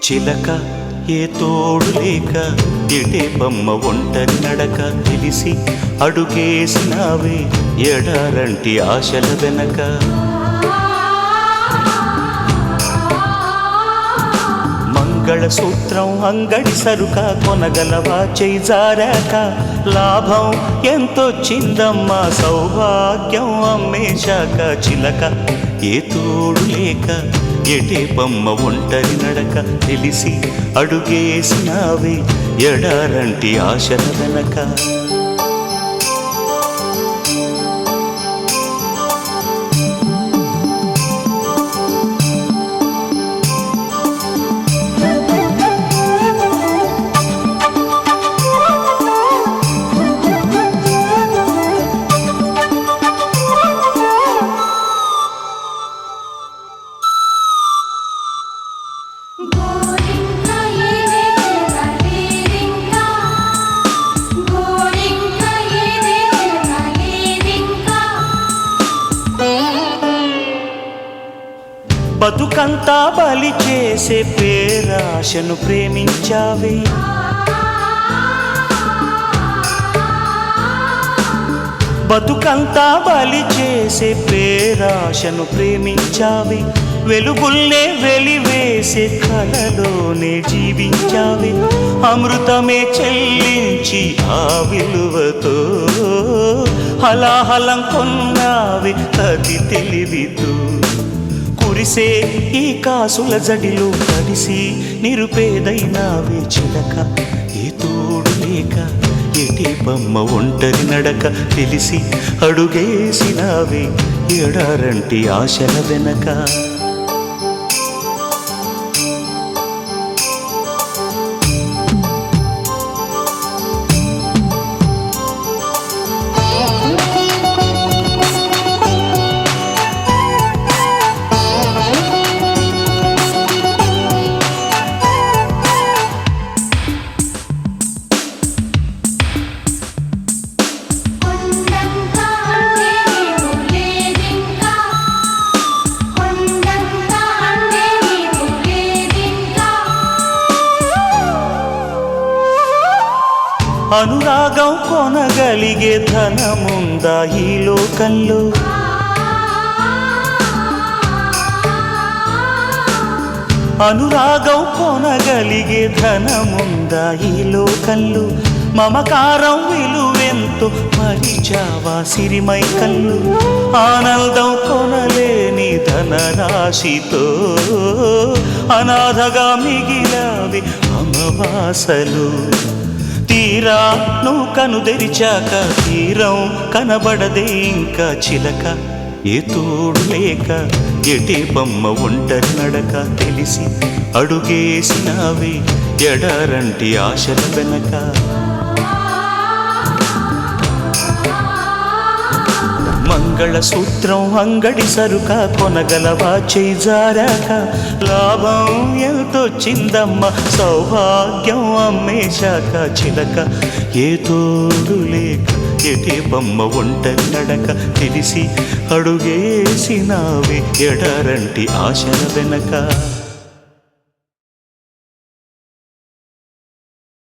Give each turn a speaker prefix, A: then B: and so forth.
A: చిలక ఏ తోడు లేక ఎటే బొమ్మ ఒంటరి నడక తెలిసి అడుగేసినావే ఎడారంటి ఆశల వెనక. మంగళసూత్రం అంగడి సరుక కొనగలవా చేయి జారాక లాభం ఎంతొచ్చిందమ్మా సౌభాగ్యం అమ్మేశాక. చిలక ఏ తోడు లేక ఎటే బొమ్మ ఒంటరి నడక తెలిసి అడుగేసినావే ఎడారంటి ఆశల వెనక. బతుకంతా బలి చేసే పేరాశను ప్రేమించావే. బతుకంతా బలి చేసే పేరాశను ప్రేమించావే. వెలుగుల్నే వెలివేసే కలలోనే జీవించావే. అమృతమే చెల్లించి ఆ విలువతో హలాహలం కొన్నావే అది తెలివితో. కురిసే ఈ కాసుల జడిలో తడిసి నిరుపేదైనావే చిలక ఏ తోడు లేక ఎటే బొమ్మ ఒంటరి నడక తెలిసి అడుగేసినావే ఎడారంటి ఆశల వెనక. అనురాగం కొనగలిగే ధనముందా ఈ లోకంలో. అనురాగం కొనగలిగే ధనముందా ఈ లోకంలో. మమకారం విలువెంతో మరిచావా సిరిమై కళ్ళు. ఆనందం కొనలేని ధనరాశితో అనాథగా మిగిలావి అమవాసలు. తీరా నువ్వు కను తెరిచాక తీరం కనబడదే ఇంకా చిలక ఏ తోడు లేక ఎటే బొమ్మ ఒంటరి నడక తెలిసి అడుగేసినావే ఎడారంటి ఆశల వెనక. మంగళసూత్రం అంగడి సరుక కొనగలవా చేయి జారాక లాభం ఎంతొచ్చిందమ్మ సౌభాగ్యం అమ్మేశాక. చిలక ఏ తోడు లేక ఎటే బొమ్మ ఒంటరి నడక తెలిసి అడుగేసినావే ఎడారంటి ఆశల వెనక.